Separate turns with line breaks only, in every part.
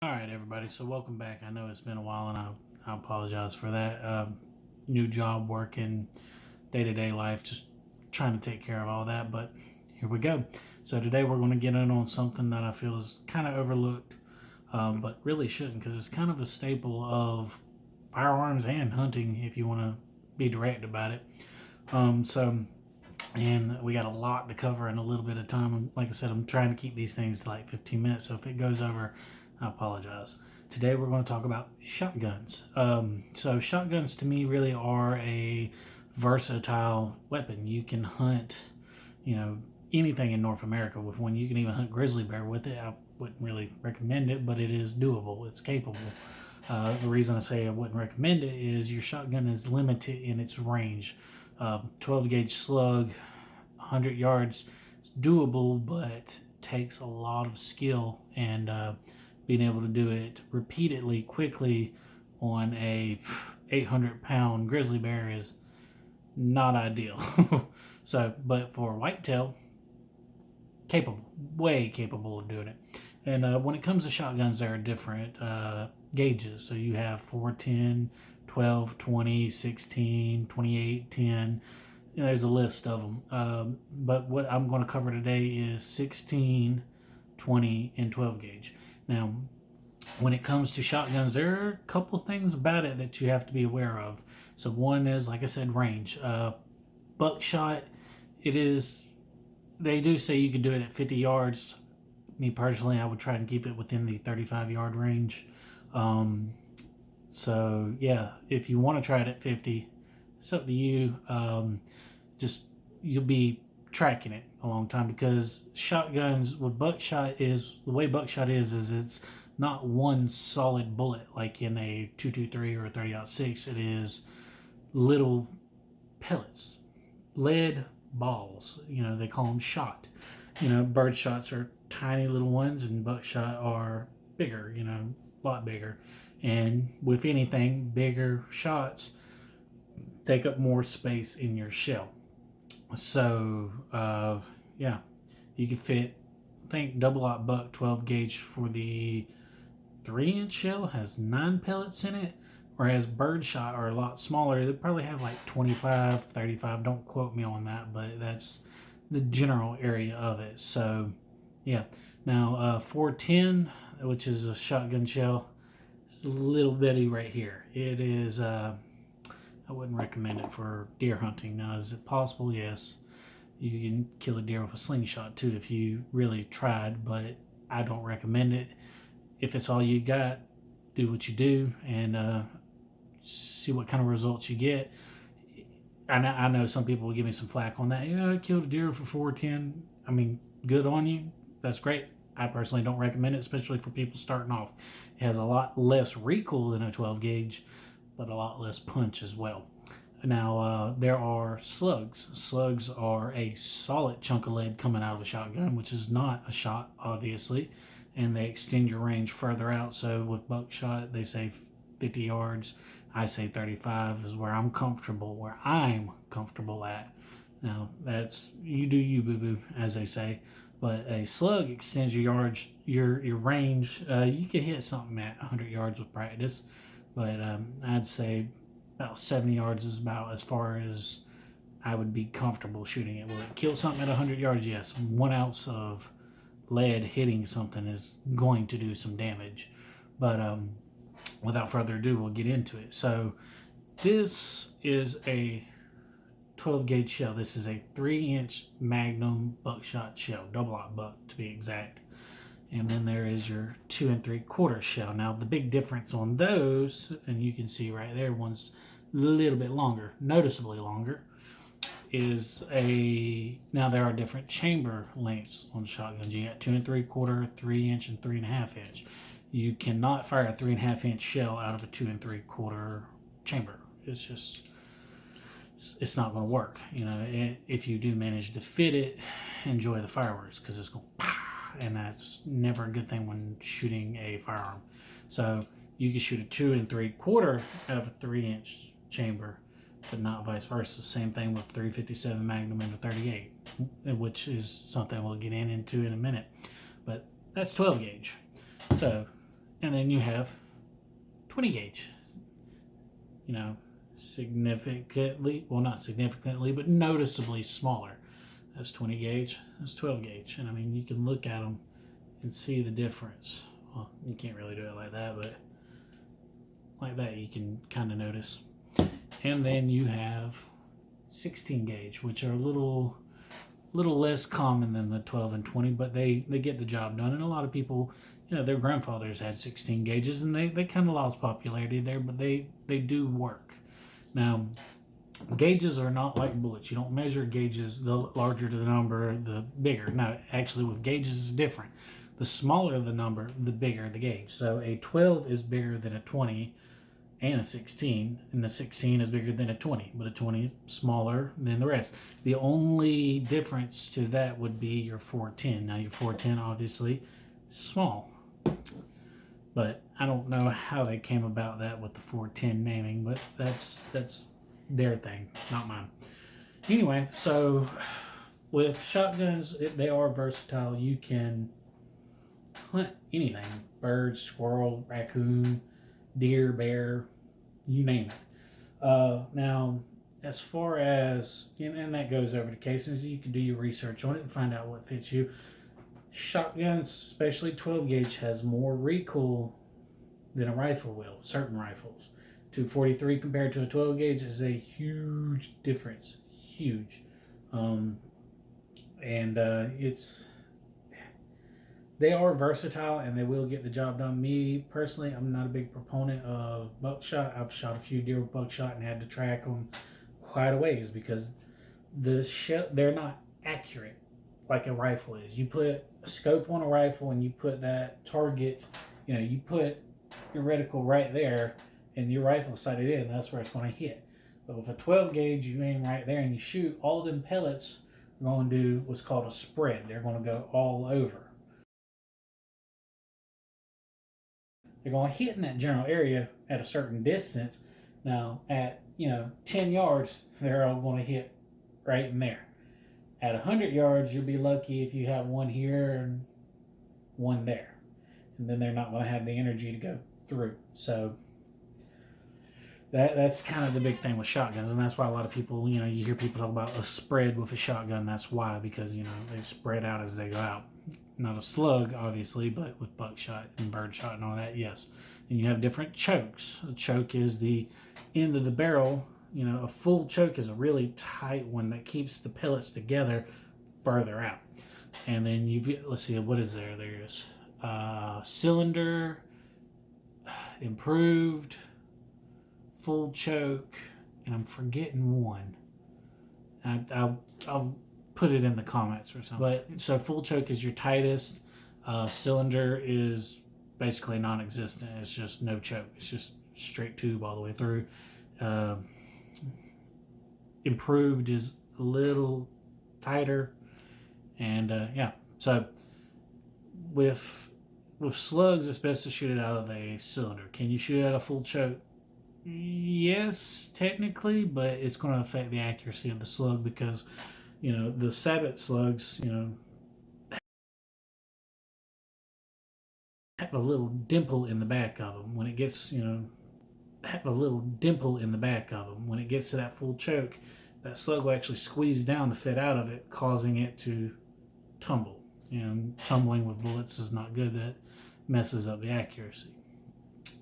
All right, everybody. So welcome back. I know it's been a while, and I apologize for that. New job, working, day to day life, just trying to take care of all that. But here we go. So today we're going to get in on something that I feel is kind of overlooked, but really shouldn't, because it's kind of a staple of firearms and hunting. If you want to be direct about it. So and we got a lot to cover in a little bit of time. Like I said, I'm trying to keep these things to like 15 minutes, so if it goes over, I apologize. Today we're going to talk about shotguns. So shotguns to me really are a versatile weapon. You can hunt, you know, anything in North America with one. You can even hunt grizzly bear with it. I wouldn't really recommend it, but it is doable. It's capable. The reason I say I wouldn't recommend it is your shotgun is limited in its range. 12 gauge slug, 100 yards, it's doable, but takes a lot of skill and being able to do it repeatedly, quickly on a 800-pound grizzly bear is not ideal. So, but for whitetail, capable, way capable of doing it. And when it comes to shotguns, there are different gauges. So you have 410, 12, 20, 16, 28, 10. You know, there's a list of them. But what I'm going to cover today is 16, 20, and 12 gauge. Now, when it comes to shotguns, there are a couple things about it that you have to be aware of. So one is, like I said, range. Buckshot, it is, they do say you can do it at 50 yards. Me personally, I would try and keep it within the 35-yard range. So yeah, if you want to try it at 50, it's up to you. Just you'll be tracking it a long time, because shotguns with buckshot is the way buckshot is it's not one solid bullet like in a 223 or a 30-06. It is little pellets, lead balls. You know, they call them shot. You know, bird shots are tiny little ones, and buckshot are bigger. You know, a lot bigger. And with anything, bigger shots take up more space in your shell. So, yeah, you can fit, I think, double aught buck 12 gauge for the 3-inch shell has 9 pellets in it, whereas birdshot are a lot smaller. They probably have like 25, 35. Don't quote me on that, but that's the general area of it. So, yeah. Now, 410, which is a shotgun shell, it's a little bitty right here. It is, I wouldn't recommend it for deer hunting. Now, is it possible? Yes. You can kill a deer with a slingshot too if you really tried, but I don't recommend it. If it's all you got, do what you do and see what kind of results you get. I know some people will give me some flack on that. Yeah, I killed a deer for 410. I mean, good on you. That's great. I personally don't recommend it, especially for people starting off. It has a lot less recoil than a 12 gauge, but a lot less punch as well. Now, there are slugs. Slugs are a solid chunk of lead coming out of a shotgun, which is not a shot, obviously, and they extend your range further out. So with buckshot, they say 50 yards. I say 35 is where I'm comfortable at. Now, that's, you do you, boo-boo, as they say. But a slug extends your yards, your range. You can hit something at 100 yards with practice, but I'd say about 70 yards is about as far as I would be comfortable shooting it. Will it kill something at 100 yards? Yes. 1 ounce of lead hitting something is going to do some damage. But without further ado, we'll get into it. So this is a 12 gauge shell. This is a 3-inch Magnum buckshot shell, double aught buck to be exact. And then there is your 2 3/4 shell. Now the big difference on those, and you can see right there, one's a little bit longer, noticeably longer, is now there are different chamber lengths on shotguns. You got 2 3/4, 3-inch, and 3.5-inch. You cannot fire a 3.5-inch shell out of a 2 3/4 chamber. It's just, it's not going to work. You know, if you do manage to fit it, enjoy the fireworks, because it's going to, and that's never a good thing when shooting a firearm. So you can shoot a 2 3/4 out of a 3-inch chamber, but not vice versa. Same thing with 357 Magnum and a 38, which is something we'll get into in a minute. But that's 12 gauge. So And then you have 20 gauge. You know, significantly, well, not significantly, but noticeably smaller. That's 20 gauge. That's 12 gauge. And I mean, you can look at them and see the difference. Well, you can't really do it like that, but like that you can kind of notice. And then you have 16 gauge, which are a little less common than the 12 and 20, but they get the job done. And a lot of people, you know, their grandfathers had 16 gauges, and they kind of lost popularity there, but they do work. Now, gauges are not like bullets. You don't measure gauges. The larger the number, the bigger. Now, actually, with gauges, it's different. The smaller the number, the bigger the gauge. So a 12 is bigger than a 20 and a 16, and the 16 is bigger than a 20, but a 20 is smaller than the rest. The only difference to that would be your 410. Now, your 410 obviously is small, but I don't know how they came about that with the 410 naming, but that's their thing, not mine. Anyway, so with shotguns, they are versatile. You can hunt anything: bird, squirrel, raccoon, deer, bear, you name it. Now, as far as, and that goes over to casings, you can do your research on it and find out what fits you. Shotguns, especially 12 gauge, has more recoil than a rifle will. Certain rifles. 243 compared to a 12 gauge is a huge difference. Huge. They are versatile and they will get the job done. Me personally, I'm not a big proponent of buckshot. I've shot a few deer with buckshot and had to track them quite a ways because they're not accurate like a rifle is. You put a scope on a rifle and you put that target, you put your reticle right there and your rifle sighted in, that's where it's going to hit. But with a 12 gauge, you aim right there and you shoot, all them pellets are going to do what's called a spread. They're going to go all over. They're going to hit in that general area at a certain distance. Now, at 10 yards, they're all going to hit right in there. At 100 yards, you'll be lucky if you have one here and one there. And then they're not going to have the energy to go through. So that's kind of the big thing with shotguns. And that's why a lot of people, you hear people talk about a spread with a shotgun. That's why, because, they spread out as they go out. Not a slug, obviously, but with buckshot and birdshot and all that, yes. And you have different chokes. A choke is the end of the barrel. A full choke is a really tight one that keeps the pellets together further out. And then let's see, what is there? There's cylinder, improved, full choke, and I'm forgetting one. I'll put it in the comments or something. But so full choke is your tightest. Cylinder is basically non-existent. It's just no choke. It's just straight tube all the way through. Improved is a little tighter, and so with slugs, it's best to shoot it out of a cylinder. Can you shoot out a full choke? Yes, technically, but it's going to affect the accuracy of the slug because the sabot slugs have a little dimple in the back of them. When it gets have a little dimple in the back of them. When it gets to that full choke, that slug will actually squeeze down to fit out of it, causing it to tumble. Tumbling with bullets is not good. That messes up the accuracy.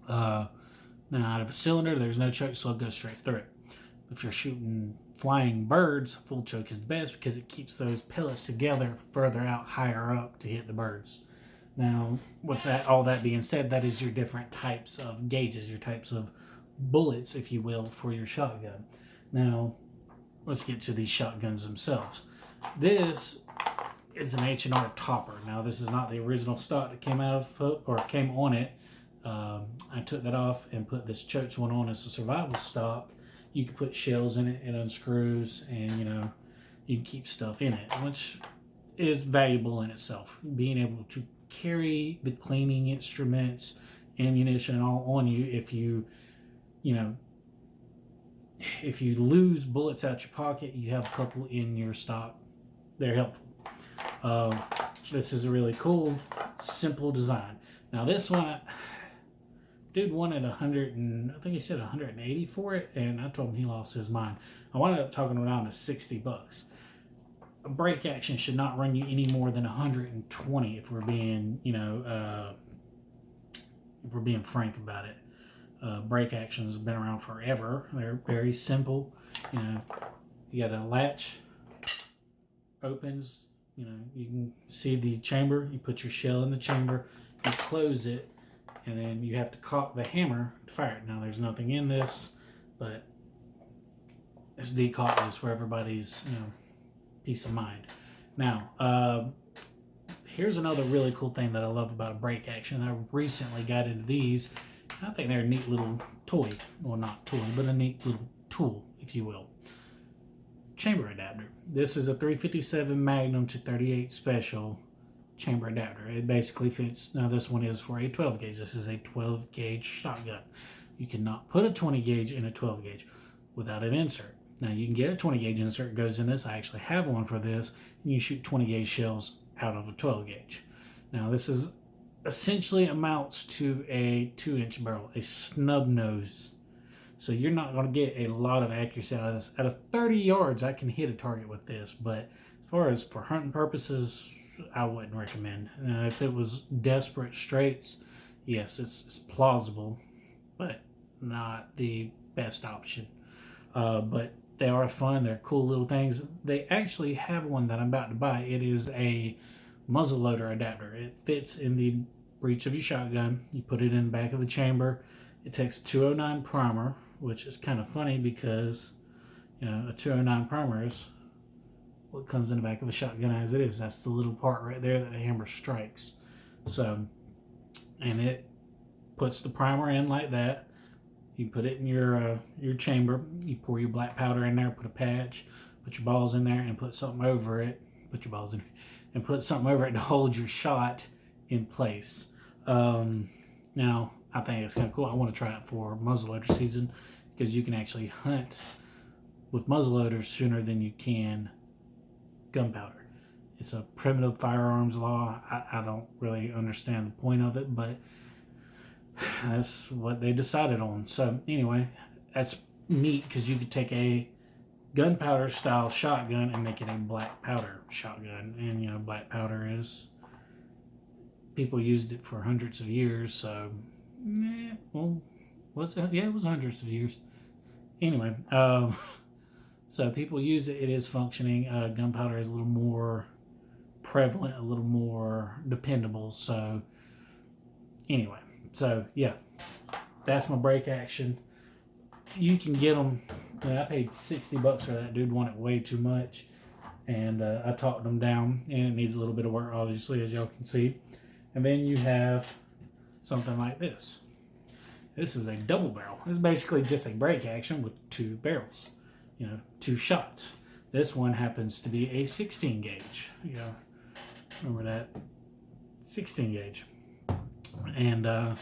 Now, out of a cylinder, there's no choke, slug goes straight through it. If you're shooting flying birds, full choke is the best because it keeps those pellets together further out, higher up to hit the birds. Now, with all that being said, that is your different types of gauges, your types of bullets, if you will, for your shotgun. Now, let's get to these shotguns themselves. This is an H&R topper. Now, this is not the original stock that came came on it. I took that off and put this Choate one on as a survival stock. You can put shells in it, it unscrews, and you can keep stuff in it, which is valuable in itself. Being able to carry the cleaning instruments, ammunition, all on you. If you lose bullets out your pocket, you have a couple in your stock. They're helpful. This is a really cool, simple design. Now this one, dude wanted 100 and I think he said 180 for it, and I told him he lost his mind. I wound up talking him down to $60. A break action should not run you any more than 120 if we're being, if we're being frank about it. Brake actions have been around forever. They're very simple. You got a latch, opens. You can see the chamber. You put your shell in the chamber, you close it, and then you have to cock the hammer to fire it. Now, there's nothing in this, but it's decocked just for everybody's peace of mind. Now, here's another really cool thing that I love about a brake action. I recently got into these. I think they're a neat little toy. Well, not toy, but a neat little tool, if you will. Chamber adapter. This is a 357 Magnum to 38 Special chamber adapter. It basically fits. Now, this one is for a 12 gauge. This is a 12 gauge shotgun. You cannot put a 20 gauge in a 12 gauge without an insert. Now, you can get a 20 gauge insert, goes in this. I actually have one for this, and you shoot 20 gauge shells out of a 12 gauge. Now, this is essentially amounts to a 2-inch barrel, a snub nose. So you're not going to get a lot of accuracy out of this. At a 30 yards, I can hit a target with this, but as far as for hunting purposes, I wouldn't recommend. If it was desperate straights, yes, it's plausible, but not the best option. But they are fun. They're cool little things. They actually have one that I'm about to buy. It is a muzzleloader adapter. It fits in the breech of your shotgun. You put it in the back of the chamber. It takes 209 primer, which is kind of funny because a 209 primer is what comes in the back of a shotgun as it is. That's the little part right there that the hammer strikes. So, and it puts the primer in like that. You put it in your chamber. You pour your black powder in there, put a patch, put your balls in there, and put something over it. Put your balls in, and put something over it to hold your shot in place. Now, I think it's kind of cool. I want to try it for muzzleloader season because you can actually hunt with muzzleloaders sooner than you can gunpowder. It's a primitive firearms law. I don't really understand the point of it, but that's what they decided on. So anyway, that's neat because you could take a gunpowder style shotgun and make it a black powder shotgun. And black powder is, people used it for hundreds of years. So, well, was it? Yeah, it was hundreds of years. Anyway, so people use it. It is functioning. Gunpowder is a little more prevalent, a little more dependable. So anyway, so yeah, that's my brake action. You can get them. I paid $60 for that. Dude wanted way too much, and I talked them down. And it needs a little bit of work, obviously, as y'all can see. And then you have something like this. This is a double barrel. It's basically just a brake action with 2 barrels. 2 shots. This one happens to be a 16 gauge. Remember that? 16 gauge. And I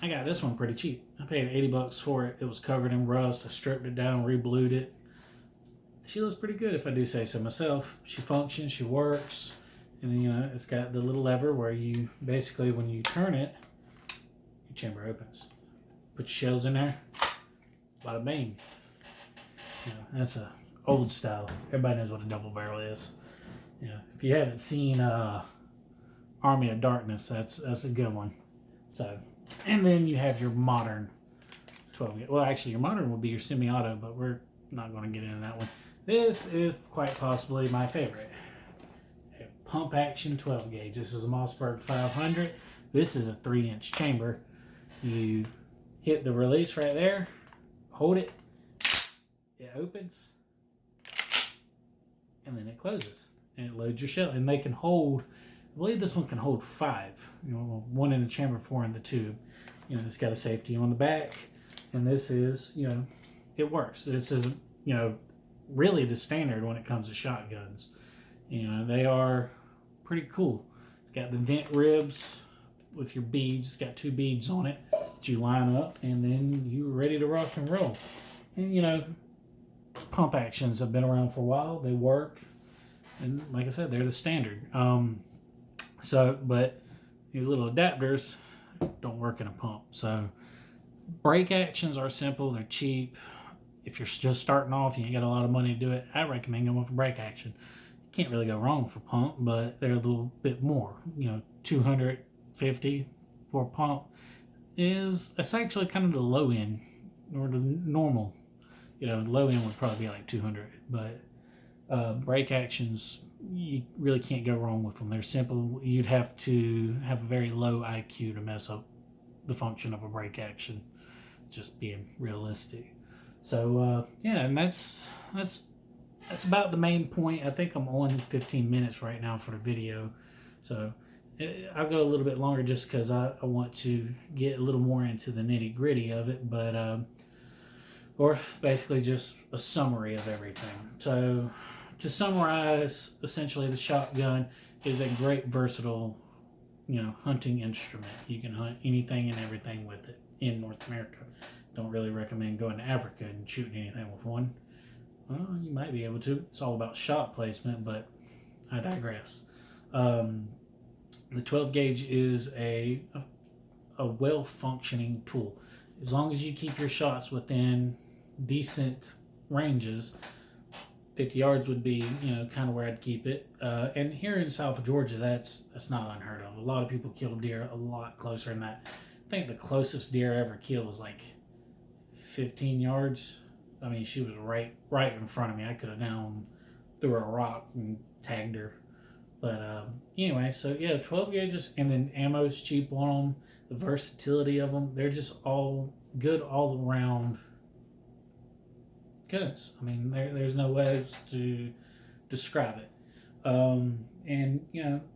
got this one pretty cheap. I paid $80 for it. It was covered in rust. I stripped it down, re-blued it. She looks pretty good if I do say so myself. She functions, she works. And it's got the little lever where you basically, when you turn it, your chamber opens. Put your shells in there. Bada bing. That's a old style. Everybody knows what a double barrel is. If you haven't seen Army of Darkness, that's a good one. So, and then you have your modern 12 gauge. Well, actually, your modern would be your semi-auto, but we're not going to get into that one. This is quite possibly my favorite. A pump action 12 gauge. This is a Mossberg 500. This is a 3-inch chamber. You hit the release right there, hold it, it opens, and then it closes, and it loads your shell. And they can hold, I believe this one can hold 5. 1 in the chamber, 4 in the tube. It's got a safety on the back, and this is, it works. This is, really the standard when it comes to shotguns. They are pretty cool. It's got the vent ribs with your beads. It's got 2 beads on it that you line up, and then you're ready to rock and roll. And pump actions have been around for a while. They work, and like I said, they're the standard. But these little adapters don't work in a pump. So brake actions are simple, they're cheap. If you're just starting off, you ain't got a lot of money to do it, I recommend going for brake action. You can't really go wrong with a pump, but they're a little bit more. $250 for a pump that's actually kind of the low end, or the normal. Low end would probably be like 200, but brake actions, you really can't go wrong with them. They're simple. You'd have to have a very low IQ to mess up the function of a brake action, just being realistic. So yeah, and that's about the main point. I think I'm on 15 minutes right now for the video, so I'll go a little bit longer just because I want to get a little more into the nitty gritty of it, but or basically just a summary of everything. So to summarize, essentially the shotgun is a great versatile, hunting instrument. You can hunt anything and everything with it in North America. Don't really recommend going to Africa and shooting anything with one. Well, you might be able to. It's all about shot placement, but I digress. The 12 gauge is a well-functioning tool. As long as you keep your shots within decent ranges, 50 yards would be, kind of where I'd keep it. And here in South Georgia, that's not unheard of. A lot of people kill deer a lot closer than that. I think the closest deer I ever killed was like 15 yards. I mean, she was right in front of me. I could have down threw a rock and tagged her. But anyway, so yeah, 12 gauges, and then ammo's cheap on them. The versatility of them, they're just all good all around goods. I mean, there's no way to describe it. And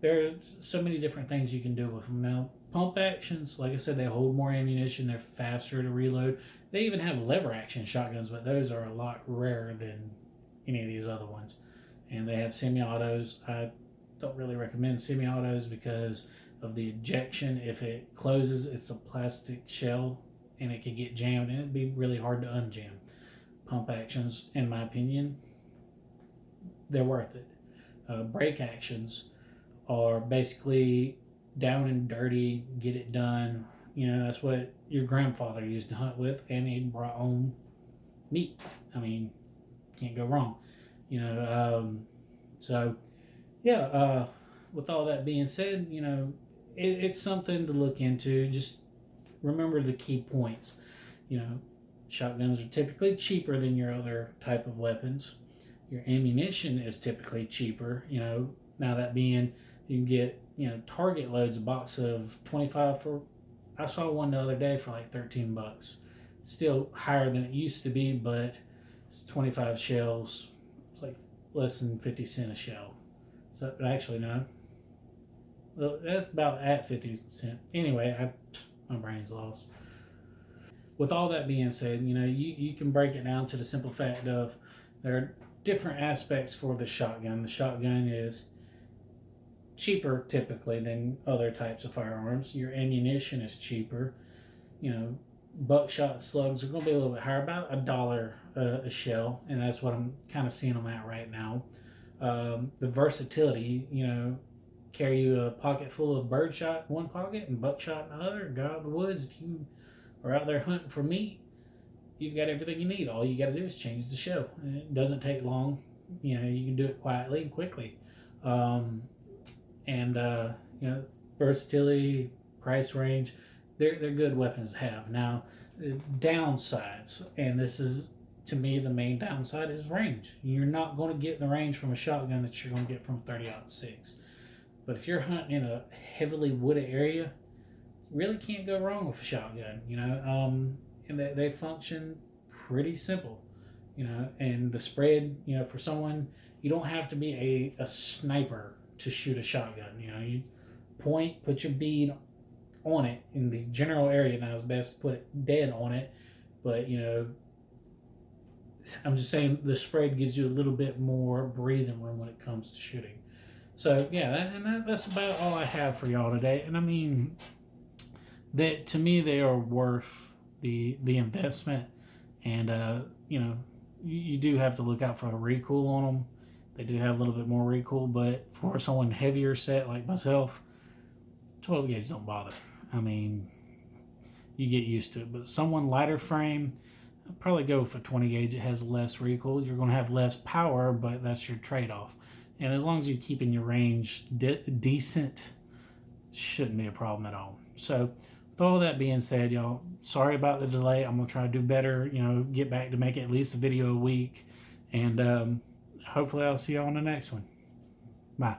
there's so many different things you can do with them. Now, pump actions, like I said, they hold more ammunition. They're faster to reload. They even have lever action shotguns, but those are a lot rarer than any of these other ones. And they have semi-autos. I don't really recommend semi-autos because of the ejection. If it closes, it's a plastic shell and it can get jammed, and it'd be really hard to unjam. Pump actions, in my opinion, they're worth it. Brake actions are basically down and dirty, get it done. That's what your grandfather used to hunt with, and he brought home meat. I mean, can't go wrong. So yeah, with all that being said, it's something to look into. Just remember the key points. Shotguns are typically cheaper than your other type of weapons. Your ammunition is typically cheaper. Now that being, you can get, target loads, a box of 25 for, I saw one the other day for like $13. Still higher than it used to be, but it's 25 shells. It's like less than 50 cents a shell. So actually, no. Well, that's about at 50 cents. Anyway, my brain's lost. With all that being said, you can break it down to the simple fact of there are different aspects for the shotgun. The shotgun is cheaper typically than other types of firearms. Your ammunition is cheaper. Buckshot slugs are going to be a little bit higher, about $1 a shell, and that's what I'm kind of seeing them at right now. The versatility, carry you a pocket full of birdshot in one pocket and buckshot in the other, go out in the woods. If you are out there hunting for meat, you've got everything you need. All you got to do is change the shell. It doesn't take long. You can do it quietly and quickly. Versatility, price range, they're good weapons to have. Now, downsides, and this is to me the main downside, is range. You're not going to get the range from a shotgun that you're going to get from a 30-06. But if you're hunting in a heavily wooded area, you really can't go wrong with a shotgun. And they function pretty simple. And the spread, for someone, you don't have to be a sniper to shoot a shotgun. You point, put your bead on it in the general area. Now it's best to put it dead on it, but I'm just saying the spread gives you a little bit more breathing room when it comes to shooting. So yeah, that's about all I have for y'all today. And I mean, to me, they are worth the investment. And you do have to look out for a recoil on them. They do have a little bit more recoil, but for someone heavier set like myself, 12 gauge don't bother. I mean, you get used to it. But someone lighter frame, I'd probably go for 20 gauge. It has less recoil. You're going to have less power, but that's your trade-off. And as long as you're keeping your range decent, shouldn't be a problem at all. So with all that being said, y'all, sorry about the delay. I'm going to try to do better, get back to make at least a video a week. And hopefully I'll see y'all on the next one. Bye.